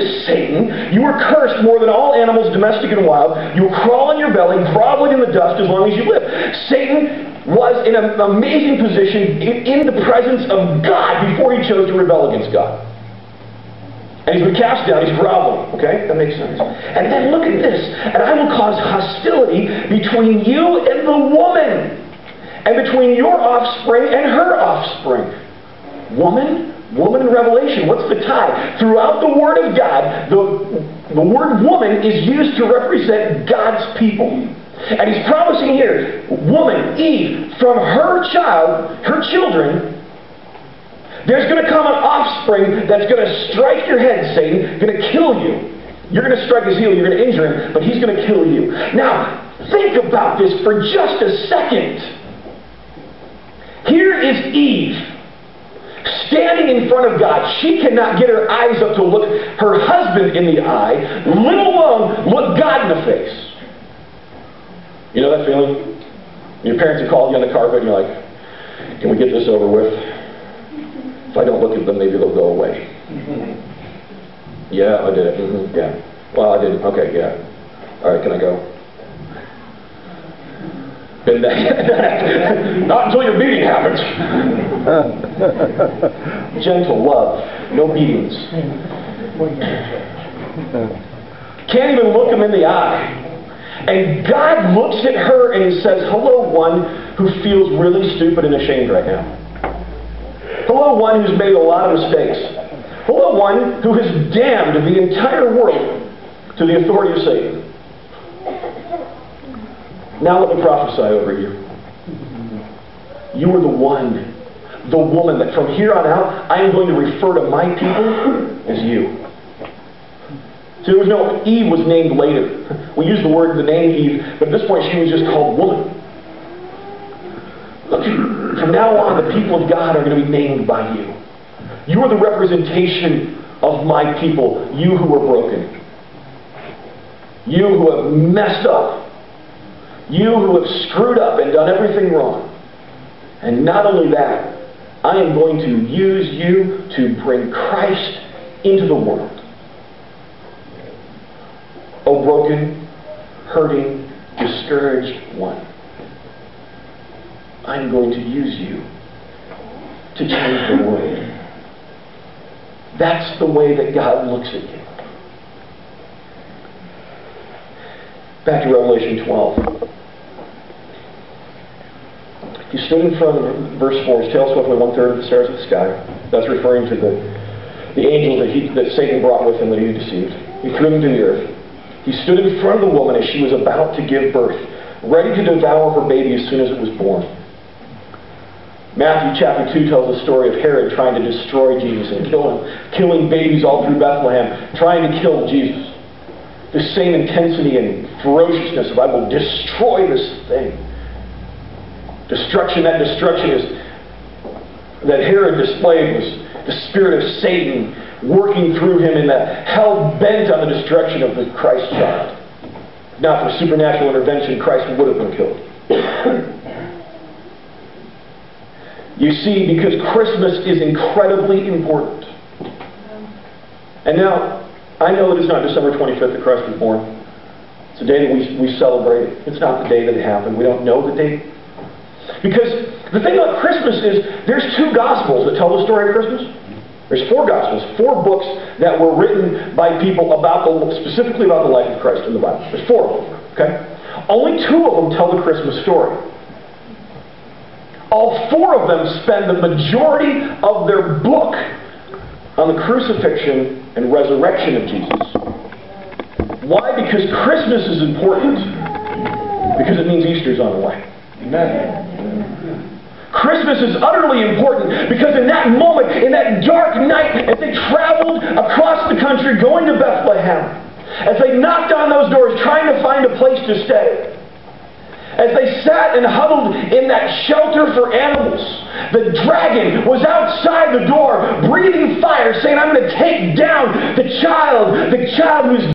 Satan, you were cursed more than all animals, domestic and wild. You will crawl on your belly, groveling in the dust as long as you live. Satan was in an amazing position in the presence of God before he chose to rebel against God. And he's been cast down, he's groveling. Okay? That makes sense. And then look at this. And I will cause hostility between you and the woman, and between your offspring and her offspring. Woman in Revelation, what's the tie? Throughout the Word of God, the word woman is used to represent God's people. And he's promising here, woman, Eve, from her children, there's going to come an offspring that's going to strike your head, Satan, going to kill you. You're going to strike his heel, you're going to injure him, but he's going to kill you. Now, think about this for just a second. Here is Eve, standing in front of God. She cannot get her eyes up to look her husband in the eye, let alone look God in the face. You know that feeling? Your parents have called you on the carpet and you're like, can we get this over with? If I don't look at them, maybe they'll go away. Yeah, I did it. Yeah. Well, I didn't. Okay, yeah. All right, can I go? Been there. Not until your beating happens. Gentle love, no beatings. Can't even look him in the eye. And God looks at her and he says, hello, one who feels really stupid and ashamed right now. Hello, one who's made a lot of mistakes. Hello, one who has damned the entire world to the authority of Satan. Now let me prophesy over you. You are the one, the woman that from here on out, I am going to refer to my people as you. So there was no, Eve was named later. We use the name Eve, but at this point she was just called woman. Look, from now on, the people of God are going to be named by you. You are the representation of my people, you who are broken. You who have messed up. You who have screwed up and done everything wrong. And not only that, I am going to use you to bring Christ into the world. O broken, hurting, discouraged one. I'm going to use you to change the world. That's the way that God looks at you. Back to Revelation 12. He stood in front of, verse 4, his tail swept away 1/3 of the stars of the sky. That's referring to the angels that Satan brought with him that he deceived. He threw them to the earth. He stood in front of the woman as she was about to give birth, ready to devour her baby as soon as it was born. Matthew chapter 2 tells the story of Herod trying to destroy Jesus and kill him, killing babies all through Bethlehem, trying to kill Jesus. The same intensity and ferociousness of I will destroy this thing. Destruction, that destruction that Herod displayed was the spirit of Satan working through him in that hell bent on the destruction of the Christ child. Not for supernatural intervention, Christ would have been killed. You see, because Christmas is incredibly important. And now, I know that it's not December 25th that Christ was born. It's a day that we celebrate. It's not the day that it happened. We don't know the date. Because the thing about Christmas is there's 2 Gospels that tell the story of Christmas. There's 4 Gospels, 4 books that were written by people specifically about the life of Christ in the Bible. There's 4 of them. Okay? Only 2 of them tell the Christmas story. All 4 of them spend the majority of their book on the crucifixion and resurrection of Jesus. Why? Because Christmas is important. Because it means Easter's on the way. Amen. Christmas is utterly important because in that moment, in that dark night, as they traveled across the country going to Bethlehem, as they knocked on those doors trying to find a place to stay, as they sat and huddled in that shelter for animals, the dragon was outside the door breathing fire saying, I'm going to take down the child who's